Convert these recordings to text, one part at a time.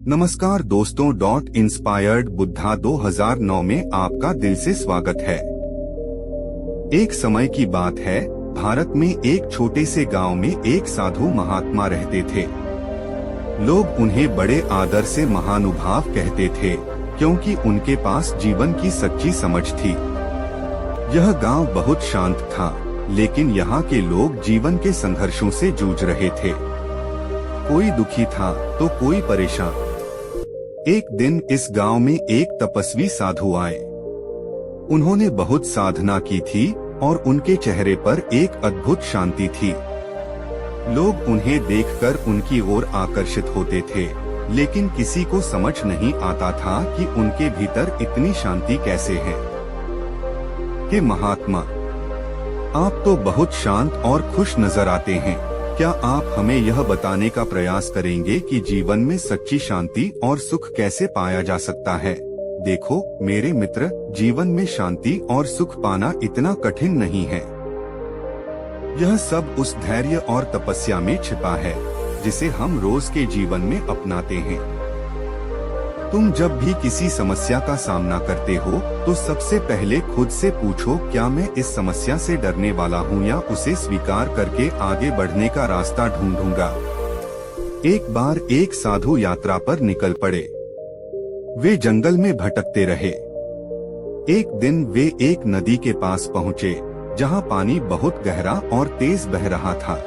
नमस्कार दोस्तों, इंस्पायर्ड बुद्धा 2009 में आपका दिल से स्वागत है। एक समय की बात है, भारत में एक छोटे से गांव में एक साधु महात्मा रहते थे। लोग उन्हें बड़े आदर से महानुभाव कहते थे, क्योंकि उनके पास जीवन की सच्ची समझ थी। यह गांव बहुत शांत था, लेकिन यहाँ के लोग जीवन के संघर्षों से जूझ रहे थे। कोई दुखी था तो कोई परेशान। एक दिन इस गांव में एक तपस्वी साधु आए। उन्होंने बहुत साधना की थी और उनके चेहरे पर एक अद्भुत शांति थी। लोग उन्हें देखकर उनकी ओर आकर्षित होते थे, लेकिन किसी को समझ नहीं आता था कि उनके भीतर इतनी शांति कैसे है। हे महात्मा, आप तो बहुत शांत और खुश नजर आते हैं। क्या आप हमें यह बताने का प्रयास करेंगे कि जीवन में सच्ची शांति और सुख कैसे पाया जा सकता है? देखो मेरे मित्र, जीवन में शांति और सुख पाना इतना कठिन नहीं है। यह सब उस धैर्य और तपस्या में छिपा है, जिसे हम रोज के जीवन में अपनाते हैं। तुम जब भी किसी समस्या का सामना करते हो, तो सबसे पहले खुद से पूछो, क्या मैं इस समस्या से डरने वाला हूँ या उसे स्वीकार करके आगे बढ़ने का रास्ता ढूंढूंगा। एक बार एक साधु यात्रा पर निकल पड़े। वे जंगल में भटकते रहे। एक दिन वे एक नदी के पास पहुँचे, जहाँ पानी बहुत गहरा और तेज बह रहा था।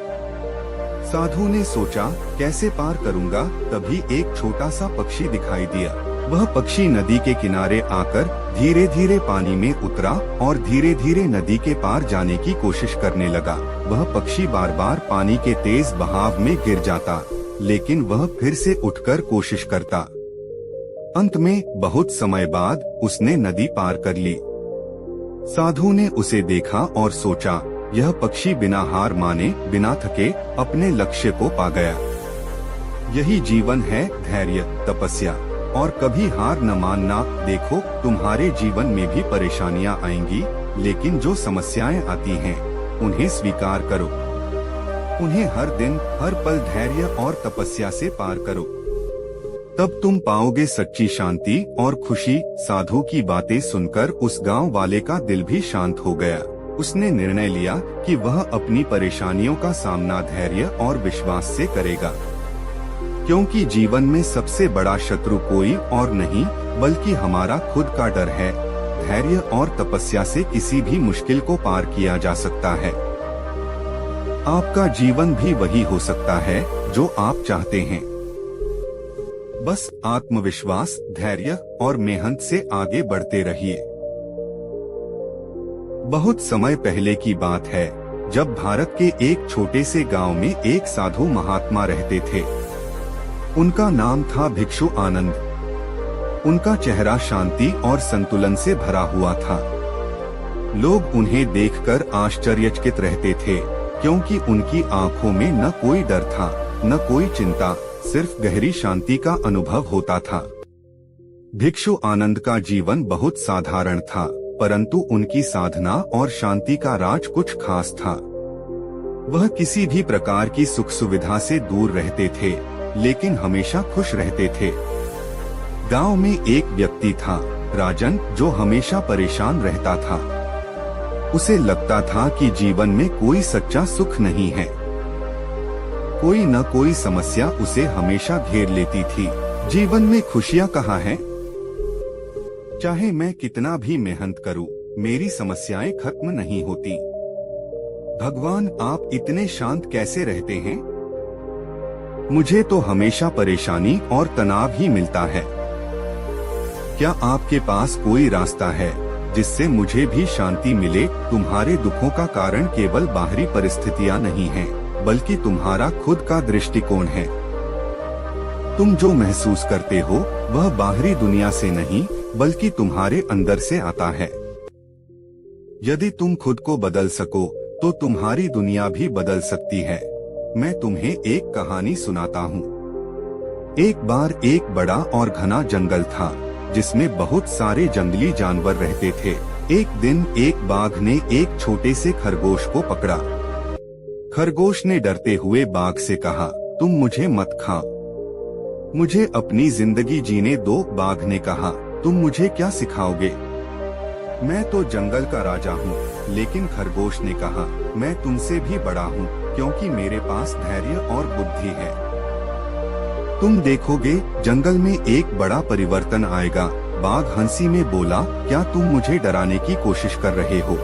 साधु ने सोचा, कैसे पार करूंगा? तभी एक छोटा सा पक्षी दिखाई दिया। वह पक्षी नदी के किनारे आकर धीरे धीरे पानी में उतरा और धीरे धीरे नदी के पार जाने की कोशिश करने लगा। वह पक्षी बार बार पानी के तेज बहाव में गिर जाता, लेकिन वह फिर से उठकर कोशिश करता। अंत में बहुत समय बाद उसने नदी पार कर ली। साधु ने उसे देखा और सोचा, यह पक्षी बिना हार माने, बिना थके अपने लक्ष्य को पा गया। यही जीवन है, धैर्य, तपस्या और कभी हार न मानना। देखो, तुम्हारे जीवन में भी परेशानियां आएंगी, लेकिन जो समस्याएं आती हैं, उन्हें स्वीकार करो। उन्हें हर दिन, हर पल धैर्य और तपस्या से पार करो। तब तुम पाओगे सच्ची शांति और खुशी। साधु की बातें सुनकर उस गांव वाले का दिल भी शांत हो गया। उसने निर्णय लिया कि वह अपनी परेशानियों का सामना धैर्य और विश्वास से करेगा, क्योंकि जीवन में सबसे बड़ा शत्रु कोई और नहीं, बल्कि हमारा खुद का डर है। धैर्य और तपस्या से किसी भी मुश्किल को पार किया जा सकता है। आपका जीवन भी वही हो सकता है जो आप चाहते हैं। बस आत्मविश्वास, धैर्य और मेहनत से आगे बढ़ते रहिए। बहुत समय पहले की बात है, जब भारत के एक छोटे से गांव में एक साधु महात्मा रहते थे। उनका नाम था भिक्षु आनंद। उनका चेहरा शांति और संतुलन से भरा हुआ था। लोग उन्हें देखकर आश्चर्यचकित रहते थे, क्योंकि उनकी आंखों में न कोई डर था, न कोई चिंता, सिर्फ गहरी शांति का अनुभव होता था। भिक्षु आनंद का जीवन बहुत साधारण था, परंतु उनकी साधना और शांति का राज कुछ खास था। वह किसी भी प्रकार की सुख सुविधा से दूर रहते थे, लेकिन हमेशा खुश रहते थे। गांव में एक व्यक्ति था, राजन, जो हमेशा परेशान रहता था। उसे लगता था कि जीवन में कोई सच्चा सुख नहीं है। कोई न कोई समस्या उसे हमेशा घेर लेती थी। जीवन में खुशियाँ कहाँ हैं? चाहे मैं कितना भी मेहनत करूं, मेरी समस्याएं खत्म नहीं होती। भगवान, आप इतने शांत कैसे रहते हैं? मुझे तो हमेशा परेशानी और तनाव ही मिलता है। क्या आपके पास कोई रास्ता है जिससे मुझे भी शांति मिले? तुम्हारे दुखों का कारण केवल बाहरी परिस्थितियां नहीं हैं, बल्कि तुम्हारा खुद का दृष्टिकोण है। तुम जो महसूस करते हो, वह बाहरी दुनिया से नहीं, बल्कि तुम्हारे अंदर से आता है। यदि तुम खुद को बदल सको, तो तुम्हारी दुनिया भी बदल सकती है। मैं तुम्हें एक कहानी सुनाता हूँ। एक बार एक बड़ा और घना जंगल था, जिसमें बहुत सारे जंगली जानवर रहते थे। एक दिन एक बाघ ने एक छोटे से खरगोश को पकड़ा। खरगोश ने डरते हुए बाघ से कहा, तुम मुझे मत खाओ। मुझे अपनी जिंदगी जीने दो, बाघ ने कहा। तुम मुझे क्या सिखाओगे? मैं तो जंगल का राजा हूँ। लेकिन खरगोश ने कहा, मैं तुमसे भी बड़ा हूँ, क्योंकि मेरे पास धैर्य और बुद्धि है। तुम देखोगे, जंगल में एक बड़ा परिवर्तन आएगा। बाघ हंसी में बोला, क्या तुम मुझे डराने की कोशिश कर रहे हो?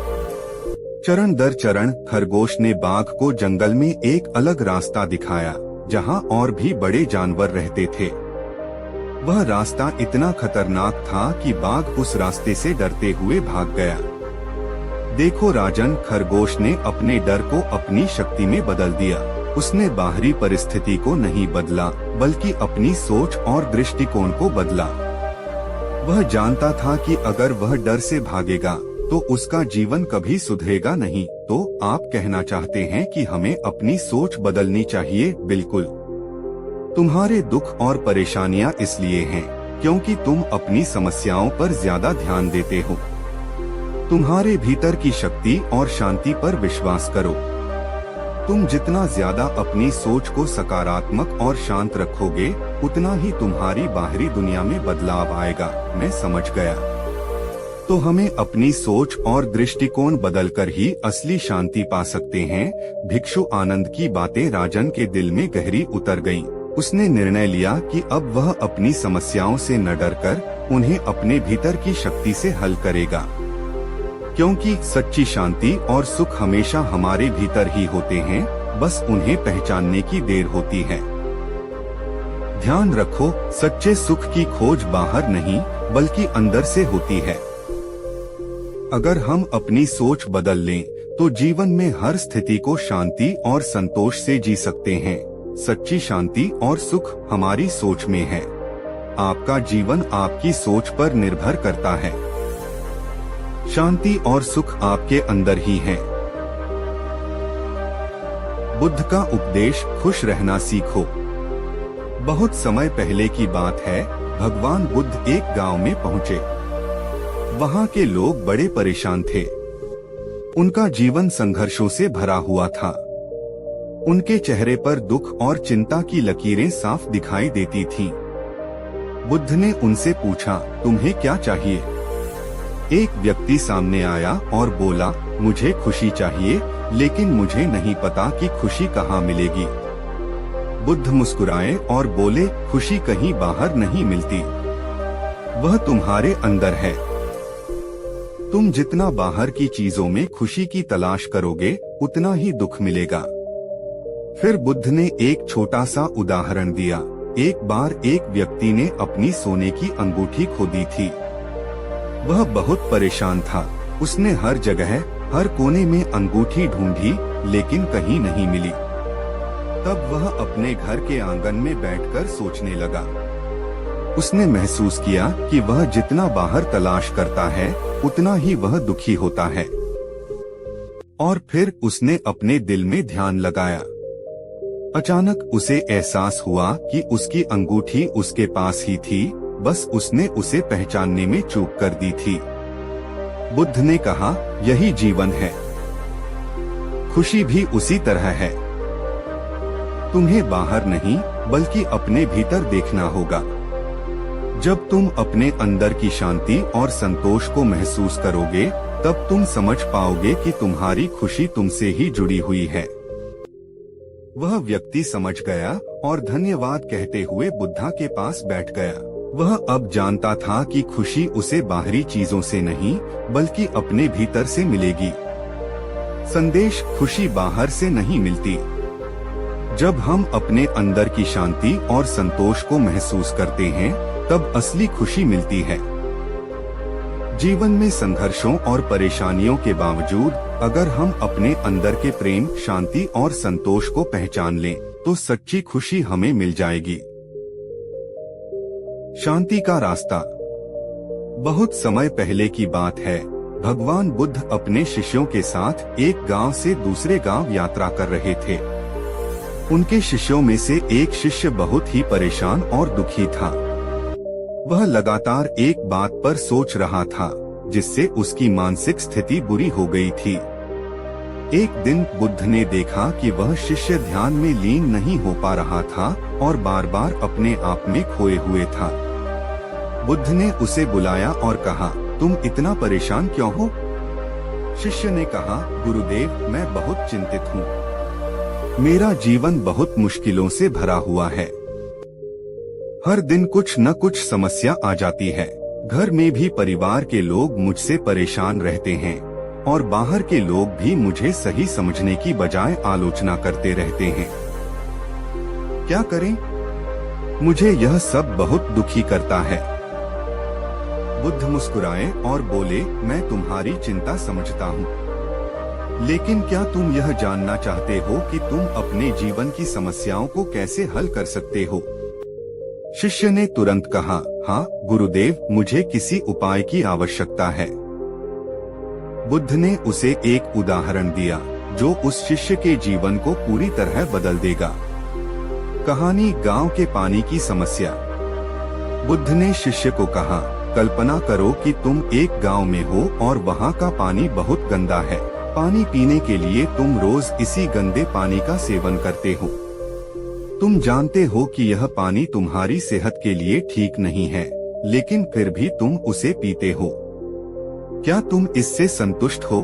चरण दर चरण खरगोश ने बाघ को जंगल में एक अलग रास्ता दिखाया, जहाँ और भी बड़े जानवर रहते थे। वह रास्ता इतना खतरनाक था कि बाघ उस रास्ते से डरते हुए भाग गया। देखो राजन, खरगोश ने अपने डर को अपनी शक्ति में बदल दिया। उसने बाहरी परिस्थिति को नहीं बदला, बल्कि अपनी सोच और दृष्टिकोण को बदला। वह जानता था कि अगर वह डर से भागेगा तो उसका जीवन कभी सुधरेगा नहीं। तो आप कहना चाहते हैं कि हमें अपनी सोच बदलनी चाहिए? बिल्कुल। तुम्हारे दुख और परेशानियां इसलिए हैं क्योंकि तुम अपनी समस्याओं पर ज्यादा ध्यान देते हो। तुम्हारे भीतर की शक्ति और शांति पर विश्वास करो। तुम जितना ज्यादा अपनी सोच को सकारात्मक और शांत रखोगे, उतना ही तुम्हारी बाहरी दुनिया में बदलाव आएगा। मैं समझ गया। तो हमें अपनी सोच और दृष्टिकोण बदलकर ही असली शांति पा सकते हैं। भिक्षु आनंद की बातें राजन के दिल में गहरी उतर गईं। उसने निर्णय लिया कि अब वह अपनी समस्याओं से न डरकर उन्हें अपने भीतर की शक्ति से हल करेगा, क्योंकि सच्ची शांति और सुख हमेशा हमारे भीतर ही होते हैं, बस उन्हें पहचानने की देर होती है। ध्यान रखो, सच्चे सुख की खोज बाहर नहीं बल्कि अंदर से होती है। अगर हम अपनी सोच बदल लें तो जीवन में हर स्थिति को शांति और संतोष से जी सकते हैं। सच्ची शांति और सुख हमारी सोच में है। आपका जीवन आपकी सोच पर निर्भर करता है। शांति और सुख आपके अंदर ही है। बुद्ध का उपदेश, खुश रहना सीखो। बहुत समय पहले की बात है, भगवान बुद्ध एक गांव में पहुंचे। वहां के लोग बड़े परेशान थे। उनका जीवन संघर्षों से भरा हुआ था। उनके चेहरे पर दुख और चिंता की लकीरें साफ दिखाई देती थीं। बुद्ध ने उनसे पूछा, तुम्हें क्या चाहिए? एक व्यक्ति सामने आया और बोला, मुझे खुशी चाहिए, लेकिन मुझे नहीं पता कि खुशी कहाँ मिलेगी। बुद्ध मुस्कुराए और बोले, खुशी कहीं बाहर नहीं मिलती, वह तुम्हारे अंदर है। तुम जितना बाहर की चीजों में खुशी की तलाश करोगे, उतना ही दुख मिलेगा। फिर बुद्ध ने एक छोटा सा उदाहरण दिया। एक बार एक व्यक्ति ने अपनी सोने की अंगूठी खो दी थी। वह बहुत परेशान था। उसने हर जगह, हर कोने में अंगूठी ढूंढी, लेकिन कहीं नहीं मिली। तब वह अपने घर के आंगन में बैठकर सोचने लगा। उसने महसूस किया कि वह जितना बाहर तलाश करता है, उतना ही वह दुखी होता है। और फिर उसने अपने दिल में ध्यान लगाया। अचानक उसे एहसास हुआ कि उसकी अंगूठी उसके पास ही थी, बस उसने उसे पहचानने में चूक कर दी थी। बुद्ध ने कहा, यही जीवन है। खुशी भी उसी तरह है। तुम्हें बाहर नहीं, बल्कि अपने भीतर देखना होगा। जब तुम अपने अंदर की शांति और संतोष को महसूस करोगे, तब तुम समझ पाओगे कि तुम्हारी खुशी तुमसे ही जुड़ी हुई है। वह व्यक्ति समझ गया और धन्यवाद कहते हुए बुद्धा के पास बैठ गया। वह अब जानता था कि खुशी उसे बाहरी चीजों से नहीं, बल्कि अपने भीतर से मिलेगी। संदेश, खुशी बाहर से नहीं मिलती। जब हम अपने अंदर की शांति और संतोष को महसूस करते हैं, तब असली खुशी मिलती है। जीवन में संघर्षों और परेशानियों के बावजूद अगर हम अपने अंदर के प्रेम, शांति और संतोष को पहचान लें, तो सच्ची खुशी हमें मिल जाएगी। शांति का रास्ता। बहुत समय पहले की बात है, भगवान बुद्ध अपने शिष्यों के साथ एक गांव से दूसरे गांव यात्रा कर रहे थे। उनके शिष्यों में से एक शिष्य बहुत ही परेशान और दुखी था। वह लगातार एक बात पर सोच रहा था, जिससे उसकी मानसिक स्थिति बुरी हो गई थी। एक दिन बुद्ध ने देखा कि वह शिष्य ध्यान में लीन नहीं हो पा रहा था और बार बार अपने आप में खोए हुए था। बुद्ध ने उसे बुलाया और कहा, तुम इतना परेशान क्यों हो? शिष्य ने कहा, गुरुदेव, मैं बहुत चिंतित हूँ। मेरा जीवन बहुत मुश्किलों से भरा हुआ है। हर दिन कुछ न कुछ समस्या आ जाती है। घर में भी परिवार के लोग मुझसे परेशान रहते हैं और बाहर के लोग भी मुझे सही समझने की बजाय आलोचना करते रहते हैं। क्या करें? मुझे यह सब बहुत दुखी करता है। बुद्ध मुस्कुराए और बोले, मैं तुम्हारी चिंता समझता हूँ, लेकिन क्या तुम यह जानना चाहते हो कि तुम अपने जीवन की समस्याओं को कैसे हल कर सकते हो? शिष्य ने तुरंत कहा, हाँ गुरुदेव, मुझे किसी उपाय की आवश्यकता है। बुद्ध ने उसे एक उदाहरण दिया जो उस शिष्य के जीवन को पूरी तरह बदल देगा। कहानी, गांव के पानी की समस्या। बुद्ध ने शिष्य को कहा, कल्पना करो कि तुम एक गांव में हो और वहां का पानी बहुत गंदा है। पानी पीने के लिए तुम रोज इसी गंदे पानी का सेवन करते हो। तुम जानते हो कि यह पानी तुम्हारी सेहत के लिए ठीक नहीं है, लेकिन फिर भी तुम उसे पीते हो। क्या तुम इससे संतुष्ट हो?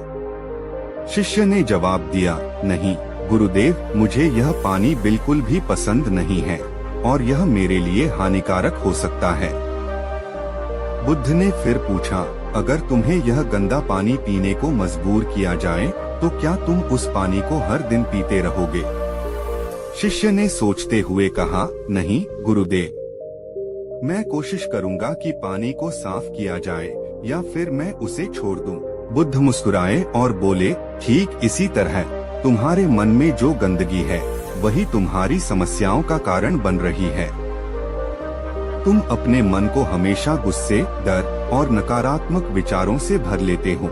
शिष्य ने जवाब दिया, नहीं गुरुदेव, मुझे यह पानी बिल्कुल भी पसंद नहीं है और यह मेरे लिए हानिकारक हो सकता है। बुद्ध ने फिर पूछा, अगर तुम्हें यह गंदा पानी पीने को मजबूर किया जाए तो क्या तुम उस पानी को हर दिन पीते रहोगे? शिष्य ने सोचते हुए कहा, नहीं गुरुदेव, मैं कोशिश करूंगा कि पानी को साफ किया जाए या फिर मैं उसे छोड़ दूं। बुद्ध मुस्कुराए और बोले, ठीक इसी तरह तुम्हारे मन में जो गंदगी है वही तुम्हारी समस्याओं का कारण बन रही है। तुम अपने मन को हमेशा गुस्से, डर और नकारात्मक विचारों से भर लेते हो।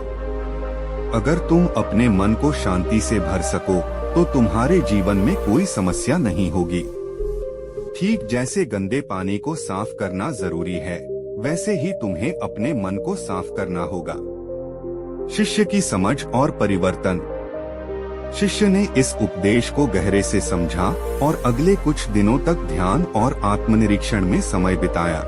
अगर तुम अपने मन को शांति से भर सको तो तुम्हारे जीवन में कोई समस्या नहीं होगी। ठीक जैसे गंदे पानी को साफ करना जरूरी है, वैसे ही तुम्हें अपने मन को साफ करना होगा। शिष्य की समझ और परिवर्तन। शिष्य ने इस उपदेश को गहरे से समझा और अगले कुछ दिनों तक ध्यान और आत्मनिरीक्षण में समय बिताया।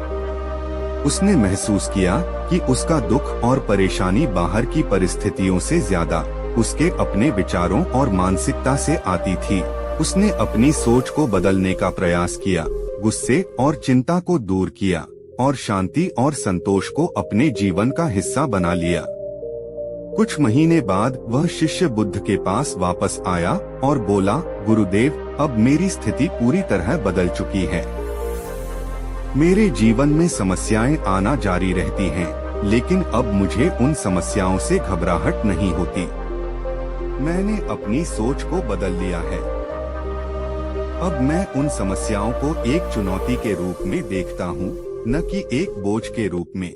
उसने महसूस किया कि उसका दुख और परेशानी बाहर की परिस्थितियों से ज्यादा उसके अपने विचारों और मानसिकता से आती थी। उसने अपनी सोच को बदलने का प्रयास किया, गुस्से और चिंता को दूर किया और शांति और संतोष को अपने जीवन का हिस्सा बना लिया। कुछ महीने बाद वह शिष्य बुद्ध के पास वापस आया और बोला, गुरुदेव, अब मेरी स्थिति पूरी तरह बदल चुकी है। मेरे जीवन में समस्याएं आना जारी रहती हैं, लेकिन अब मुझे उन समस्याओं से घबराहट नहीं होती। मैंने अपनी सोच को बदल लिया है। अब मैं उन समस्याओं को एक चुनौती के रूप में देखता हूँ, न कि एक बोझ के रूप में।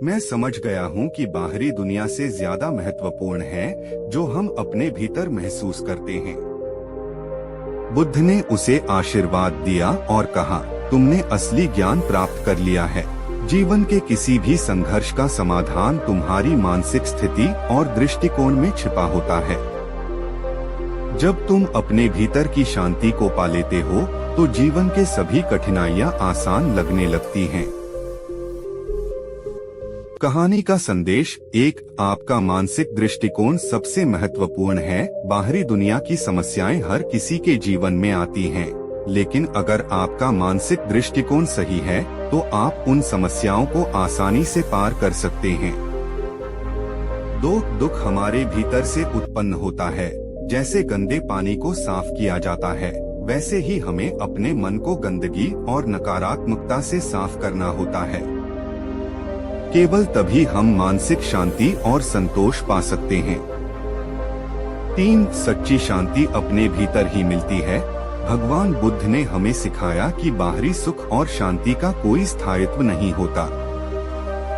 मैं समझ गया हूँ कि बाहरी दुनिया से ज्यादा महत्वपूर्ण है जो हम अपने भीतर महसूस करते हैं। बुद्ध ने उसे आशीर्वाद दिया और कहा, तुमने असली ज्ञान प्राप्त कर लिया है। जीवन के किसी भी संघर्ष का समाधान तुम्हारी मानसिक स्थिति और दृष्टिकोण में छिपा होता है। जब तुम अपने भीतर की शांति को पा लेते हो तो जीवन के सभी कठिनाइयां आसान लगने लगती हैं। कहानी का संदेश एक, आपका मानसिक दृष्टिकोण सबसे महत्वपूर्ण है। बाहरी दुनिया की समस्याएं हर किसी के जीवन में आती हैं, लेकिन अगर आपका मानसिक दृष्टिकोण सही है तो आप उन समस्याओं को आसानी से पार कर सकते हैं। दुख हमारे भीतर से उत्पन्न होता है। जैसे गंदे पानी को साफ किया जाता है, वैसे ही हमें अपने मन को गंदगी और नकारात्मकता से साफ करना होता है। केवल तभी हम मानसिक शांति और संतोष पा सकते हैं। 3, सच्ची शांति अपने भीतर ही मिलती है। भगवान बुद्ध ने हमें सिखाया कि बाहरी सुख और शांति का कोई स्थायित्व नहीं होता।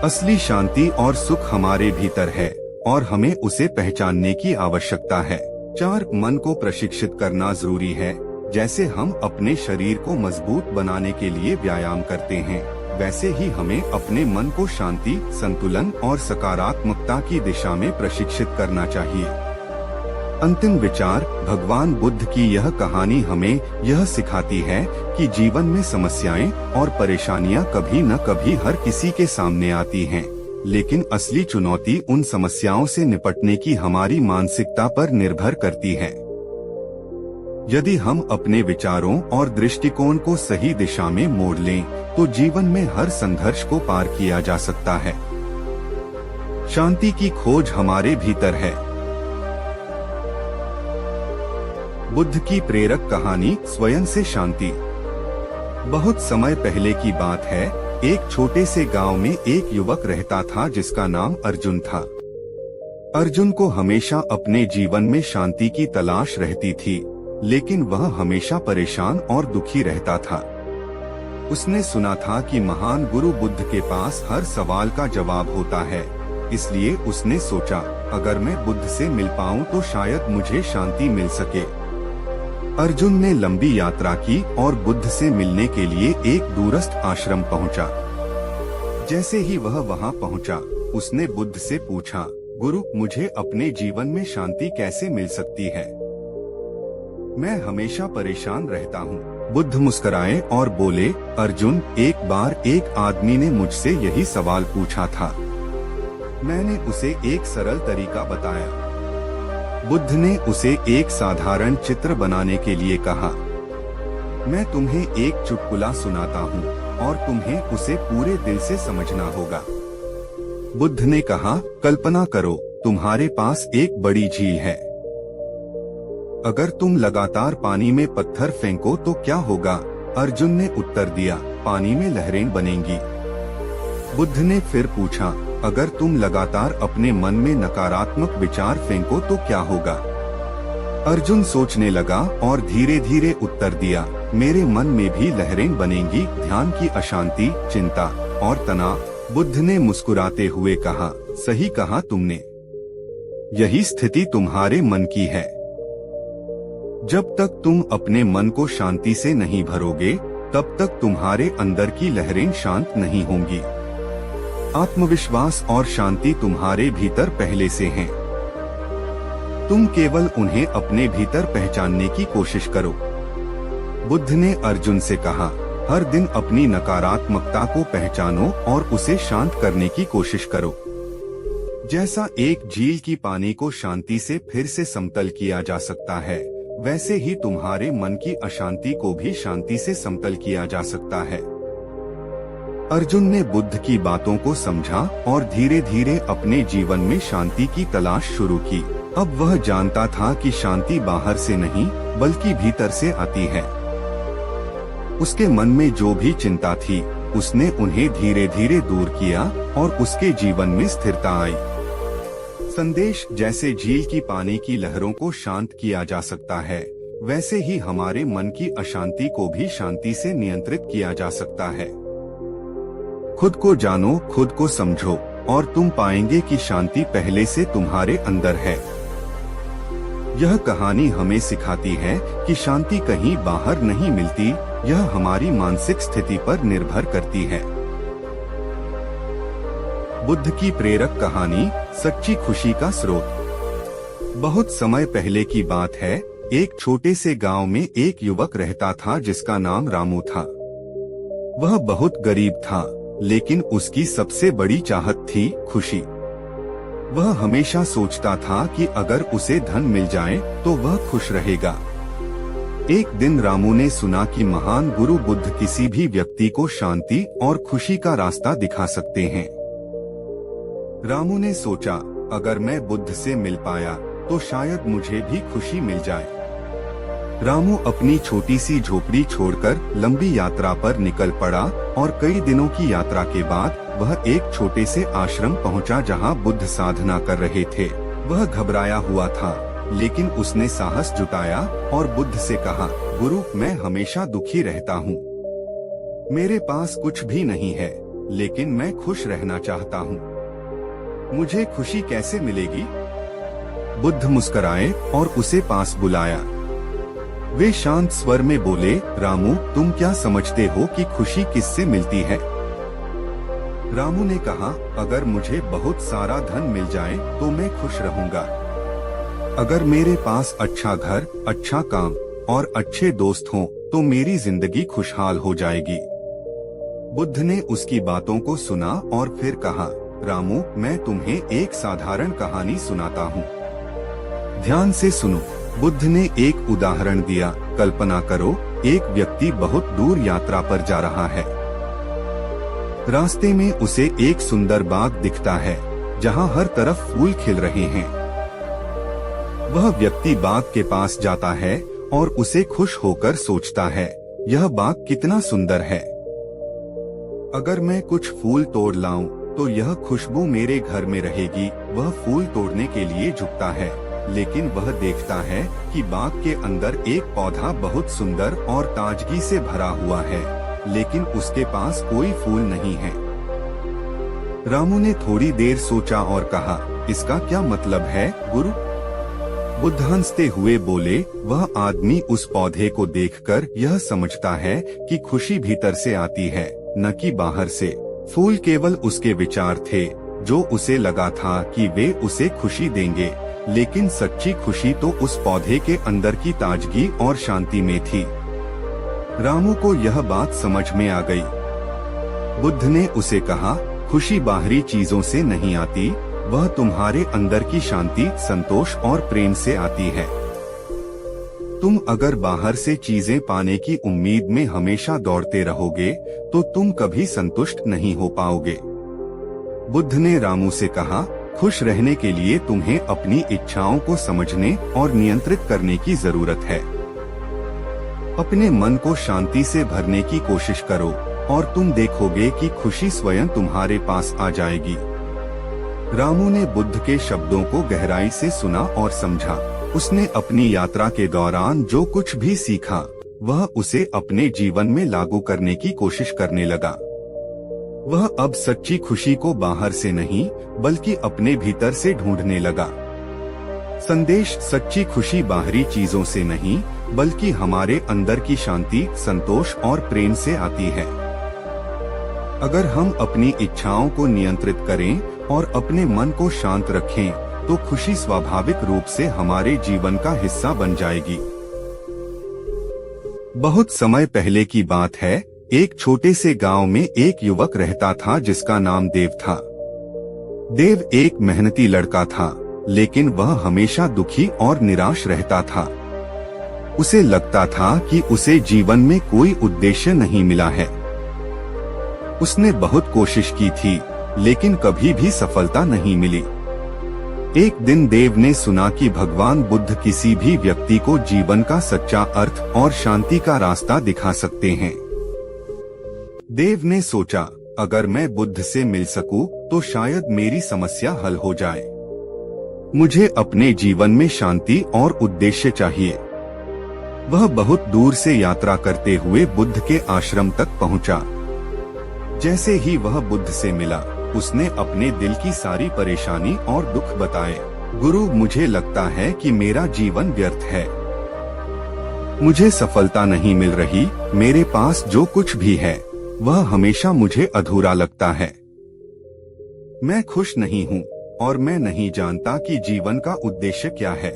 असली शांति और सुख हमारे भीतर है और हमें उसे पहचानने की आवश्यकता है। 4, मन को प्रशिक्षित करना जरूरी है। जैसे हम अपने शरीर को मजबूत बनाने के लिए व्यायाम करते हैं, वैसे ही हमें अपने मन को शांति, संतुलन और सकारात्मकता की दिशा में प्रशिक्षित करना चाहिए। अंतिम विचार, भगवान बुद्ध की यह कहानी हमें यह सिखाती है कि जीवन में समस्याएं और परेशानियां कभी न कभी हर किसी के सामने आती हैं, लेकिन असली चुनौती उन समस्याओं से निपटने की हमारी मानसिकता पर निर्भर करती है। यदि हम अपने विचारों और दृष्टिकोण को सही दिशा में मोड़ लें, तो जीवन में हर संघर्ष को पार किया जा सकता है। शांति की खोज हमारे भीतर है। बुद्ध की प्रेरक कहानी, स्वयं से शांति। बहुत समय पहले की बात है, एक छोटे से गांव में एक युवक रहता था जिसका नाम अर्जुन था। अर्जुन को हमेशा अपने जीवन में शांति की तलाश रहती थी, लेकिन वह हमेशा परेशान और दुखी रहता था। उसने सुना था कि महान गुरु बुद्ध के पास हर सवाल का जवाब होता है, इसलिए उसने सोचा, अगर मैं बुद्ध से मिल पाऊं तो शायद मुझे शांति मिल सके। अर्जुन ने लंबी यात्रा की और बुद्ध से मिलने के लिए एक दूरस्थ आश्रम पहुंचा। जैसे ही वह वहां पहुंचा, उसने बुद्ध से पूछा, गुरु, मुझे अपने जीवन में शांति कैसे मिल सकती है? मैं हमेशा परेशान रहता हूँ। बुद्ध मुस्कुराए और बोले, अर्जुन, एक बार एक आदमी ने मुझसे यही सवाल पूछा था। मैंने उसे एक सरल तरीका बताया। बुद्ध ने उसे एक साधारण चित्र बनाने के लिए कहा। मैं तुम्हें एक चुटकुला सुनाता हूँ और तुम्हें उसे पूरे दिल से समझना होगा। बुद्ध ने कहा, कल्पना करो, तुम्हारे पास एक बड़ी झील है। अगर तुम लगातार पानी में पत्थर फेंको तो क्या होगा? अर्जुन ने उत्तर दिया, पानी में लहरें बनेंगी। बुद्ध ने फिर पूछा, अगर तुम लगातार अपने मन में नकारात्मक विचार फेंको तो क्या होगा? अर्जुन सोचने लगा और धीरे धीरे उत्तर दिया, मेरे मन में भी लहरें बनेंगी, ध्यान की अशांति, चिंता और तनाव। बुद्ध ने मुस्कुराते हुए कहा, सही कहा तुमने। यही स्थिति तुम्हारे मन की है। जब तक तुम अपने मन को शांति से नहीं भरोगे, तब तक तुम्हारे अंदर की लहरें शांत नहीं होंगी। आत्मविश्वास और शांति तुम्हारे भीतर पहले से हैं। तुम केवल उन्हें अपने भीतर पहचानने की कोशिश करो। बुद्ध ने अर्जुन से कहा, हर दिन अपनी नकारात्मकता को पहचानो और उसे शांत करने की कोशिश करो। जैसा एक झील की पानी को शांति से फिर से समतल किया जा सकता है, वैसे ही तुम्हारे मन की अशांति को भी शांति से समतल किया जा सकता है। अर्जुन ने बुद्ध की बातों को समझा और धीरे धीरे अपने जीवन में शांति की तलाश शुरू की। अब वह जानता था कि शांति बाहर से नहीं, बल्कि भीतर से आती है। उसके मन में जो भी चिंता थी, उसने उन्हें धीरे धीरे दूर किया और उसके जीवन में स्थिरता आई। संदेश, जैसे झील की पानी की लहरों को शांत किया जा सकता है, वैसे ही हमारे मन की अशांति को भी शांति से नियंत्रित किया जा सकता है। खुद को जानो, खुद को समझो और तुम पाएंगे कि शांति पहले से तुम्हारे अंदर है। यह कहानी हमें सिखाती है कि शांति कहीं बाहर नहीं मिलती, यह हमारी मानसिक स्थिति पर निर्भर करती है। बुद्ध की प्रेरक कहानी, सच्ची खुशी का स्रोत। बहुत समय पहले की बात है, एक छोटे से गांव में एक युवक रहता था जिसका नाम रामू था। वह बहुत गरीब था, लेकिन उसकी सबसे बड़ी चाहत थी खुशी। वह हमेशा सोचता था कि अगर उसे धन मिल जाए तो वह खुश रहेगा। एक दिन रामू ने सुना कि महान गुरु बुद्ध किसी भी व्यक्ति को शांति और खुशी का रास्ता दिखा सकते हैं। रामू ने सोचा, अगर मैं बुद्ध से मिल पाया तो शायद मुझे भी खुशी मिल जाए। रामू अपनी छोटी सी झोपड़ी छोड़कर लंबी यात्रा पर निकल पड़ा और कई दिनों की यात्रा के बाद वह एक छोटे से आश्रम पहुंचा जहां बुद्ध साधना कर रहे थे। वह घबराया हुआ था, लेकिन उसने साहस जुटाया और बुद्ध से कहा, गुरु, मैं हमेशा दुखी रहता हूँ। मेरे पास कुछ भी नहीं है, लेकिन मैं खुश रहना चाहता हूँ। मुझे खुशी कैसे मिलेगी? बुद्ध मुस्कुराए और उसे पास बुलाया। वे शांत स्वर में बोले, रामू, तुम क्या समझते हो कि खुशी किससे मिलती है? रामू ने कहा, अगर मुझे बहुत सारा धन मिल जाए तो मैं खुश रहूंगा। अगर मेरे पास अच्छा घर, अच्छा काम और अच्छे दोस्त हों, तो मेरी जिंदगी खुशहाल हो जाएगी। बुद्ध ने उसकी बातों को सुना और फिर कहा, रामू, मैं तुम्हें एक साधारण कहानी सुनाता हूँ। ध्यान से सुनो। बुद्ध ने एक उदाहरण दिया। कल्पना करो, एक व्यक्ति बहुत दूर यात्रा पर जा रहा है। रास्ते में उसे एक सुंदर बाग दिखता है, जहाँ हर तरफ फूल खिल रहे हैं। वह व्यक्ति बाग के पास जाता है और उसे खुश होकर सोचता है, यह बाग कितना सुंदर है। अगर मैं कुछ फूल तोड़ लाऊं, तो यह खुशबू मेरे घर में रहेगी। वह फूल तोड़ने के लिए झुकता है, लेकिन वह देखता है कि बाग के अंदर एक पौधा बहुत सुंदर और ताजगी से भरा हुआ है, लेकिन उसके पास कोई फूल नहीं है। रामू ने थोड़ी देर सोचा और कहा, इसका क्या मतलब है, गुरु? बुद्ध हंसते हुए बोले, वह आदमी उस पौधे को देखकर यह समझता है कि खुशी भीतर से आती है, न कि बाहर से। फूल केवल उसके विचार थे, जो उसे लगा था कि वे उसे खुशी देंगे, लेकिन सच्ची खुशी तो उस पौधे के अंदर की ताजगी और शांति में थी। रामू को यह बात समझ में आ गई। बुद्ध ने उसे कहा, खुशी बाहरी चीजों से नहीं आती, वह तुम्हारे अंदर की शांति, संतोष और प्रेम से आती है। तुम अगर बाहर से चीजें पाने की उम्मीद में हमेशा दौड़ते रहोगे, तो तुम कभी संतुष्ट नहीं हो पाओगे। बुद्ध ने रामू से कहा, खुश रहने के लिए तुम्हें अपनी इच्छाओं को समझने और नियंत्रित करने की जरूरत है। अपने मन को शांति से भरने की कोशिश करो और तुम देखोगे कि खुशी स्वयं तुम्हारे पास आ जाएगी। रामू ने बुद्ध के शब्दों को गहराई से सुना और समझा। उसने अपनी यात्रा के दौरान जो कुछ भी सीखा, वह उसे अपने जीवन में लागू करने की कोशिश करने लगा। वह अब सच्ची खुशी को बाहर से नहीं, बल्कि अपने भीतर से ढूंढने लगा। संदेश: सच्ची खुशी बाहरी चीजों से नहीं, बल्कि हमारे अंदर की शांति, संतोष और प्रेम से आती है। अगर हम अपनी इच्छाओं को नियंत्रित करें और अपने मन को शांत रखें, तो खुशी स्वाभाविक रूप से हमारे जीवन का हिस्सा बन जाएगी। बहुत समय पहले की बात है। एक छोटे से गांव में एक युवक रहता था जिसका नाम देव था। देव एक मेहनती लड़का था, लेकिन वह हमेशा दुखी और निराश रहता था। उसे लगता था कि उसे जीवन में कोई उद्देश्य नहीं मिला है। उसने बहुत कोशिश की थी, लेकिन कभी भी सफलता नहीं मिली। एक दिन देव ने सुना कि भगवान बुद्ध किसी भी व्यक्ति को जीवन का सच्चा अर्थ और शांति का रास्ता दिखा सकते हैं। देव ने सोचा, अगर मैं बुद्ध से मिल सकूं, तो शायद मेरी समस्या हल हो जाए। मुझे अपने जीवन में शांति और उद्देश्य चाहिए। वह बहुत दूर से यात्रा करते हुए बुद्ध के आश्रम तक पहुंचा। जैसे ही वह बुद्ध से मिला, उसने अपने दिल की सारी परेशानी और दुख बताए। गुरु, मुझे लगता है कि मेरा जीवन व्यर्थ है। मुझे सफलता नहीं मिल रही। मेरे पास जो कुछ भी है, वह हमेशा मुझे अधूरा लगता है। मैं खुश नहीं हूँ और मैं नहीं जानता कि जीवन का उद्देश्य क्या है।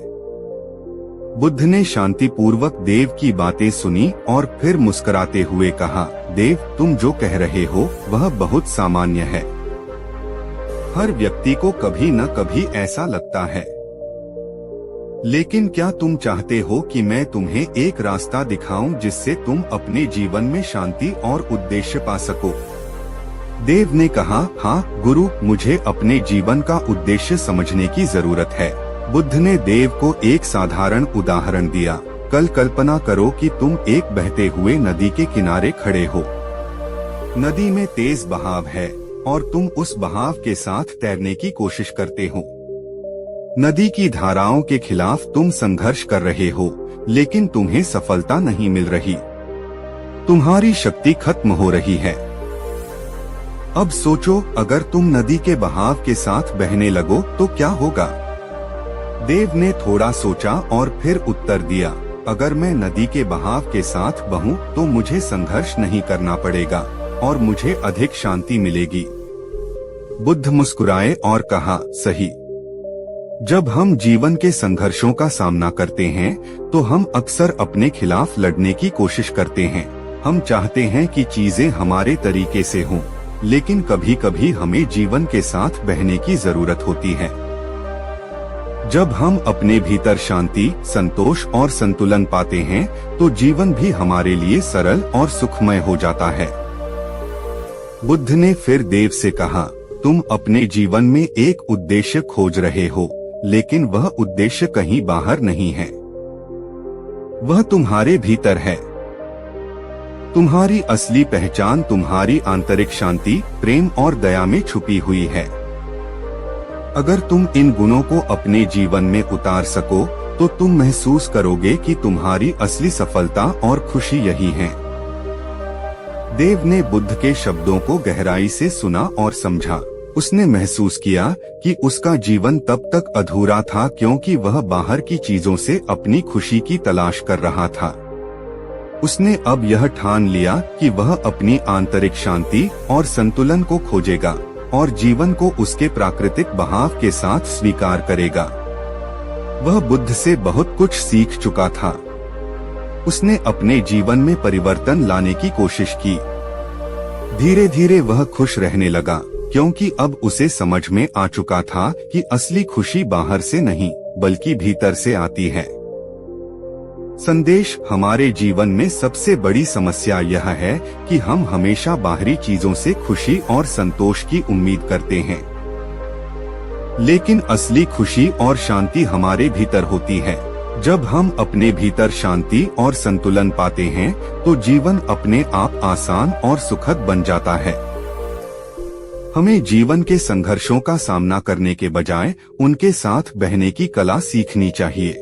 बुद्ध ने शांतिपूर्वक देव की बातें सुनी और फिर मुस्कुराते हुए कहा, देव, तुम जो कह रहे हो वह बहुत सामान्य है। हर व्यक्ति को कभी न कभी ऐसा लगता है। लेकिन क्या तुम चाहते हो कि मैं तुम्हें एक रास्ता दिखाऊं जिससे तुम अपने जीवन में शांति और उद्देश्य पा सको? देव ने कहा, हाँ गुरु, मुझे अपने जीवन का उद्देश्य समझने की जरूरत है। बुद्ध ने देव को एक साधारण उदाहरण दिया। कल्पना करो कि तुम एक बहते हुए नदी के किनारे खड़े हो। नदी में तेज बहाव है और तुम उस बहाव के साथ तैरने की कोशिश करते हो। नदी की धाराओं के खिलाफ तुम संघर्ष कर रहे हो, लेकिन तुम्हें सफलता नहीं मिल रही। तुम्हारी शक्ति खत्म हो रही है। अब सोचो, अगर तुम नदी के बहाव के साथ बहने लगो तो क्या होगा? देव ने थोड़ा सोचा और फिर उत्तर दिया, अगर मैं नदी के बहाव के साथ बहूं तो मुझे संघर्ष नहीं करना पड़ेगा और मुझे अधिक शांति मिलेगी। बुद्ध मुस्कुराए और कहा, सही। जब हम जीवन के संघर्षों का सामना करते हैं तो हम अक्सर अपने खिलाफ लड़ने की कोशिश करते हैं। हम चाहते हैं कि चीजें हमारे तरीके से हों, लेकिन कभी कभी हमें जीवन के साथ बहने की जरूरत होती है। जब हम अपने भीतर शांति, संतोष और संतुलन पाते हैं तो जीवन भी हमारे लिए सरल और सुखमय हो जाता है। बुद्ध ने फिर देव से कहा, तुम अपने जीवन में एक उद्देश्य खोज रहे हो, लेकिन वह उद्देश्य कहीं बाहर नहीं है, वह तुम्हारे भीतर है। तुम्हारी असली पहचान तुम्हारी आंतरिक शांति, प्रेम और दया में छुपी हुई है। अगर तुम इन गुणों को अपने जीवन में उतार सको तो तुम महसूस करोगे कि तुम्हारी असली सफलता और खुशी यही है। देव ने बुद्ध के शब्दों को गहराई से सुना और समझा। उसने महसूस किया कि उसका जीवन तब तक अधूरा था क्योंकि वह बाहर की चीजों से अपनी खुशी की तलाश कर रहा था। उसने अब यह ठान लिया कि वह अपनी आंतरिक शांति और संतुलन को खोजेगा और जीवन को उसके प्राकृतिक बहाव के साथ स्वीकार करेगा। वह बुद्ध से बहुत कुछ सीख चुका था। उसने अपने जीवन में परिवर्तन लाने की कोशिश की। धीरे धीरे वह खुश रहने लगा क्योंकि अब उसे समझ में आ चुका था कि असली खुशी बाहर से नहीं बल्कि भीतर से आती है। संदेश: हमारे जीवन में सबसे बड़ी समस्या यह है कि हम हमेशा बाहरी चीजों से खुशी और संतोष की उम्मीद करते हैं, लेकिन असली खुशी और शांति हमारे भीतर होती है। जब हम अपने भीतर शांति और संतुलन पाते हैं तो जीवन अपने आप आसान और सुखद बन जाता है। हमें जीवन के संघर्षों का सामना करने के बजाय उनके साथ बहने की कला सीखनी चाहिए।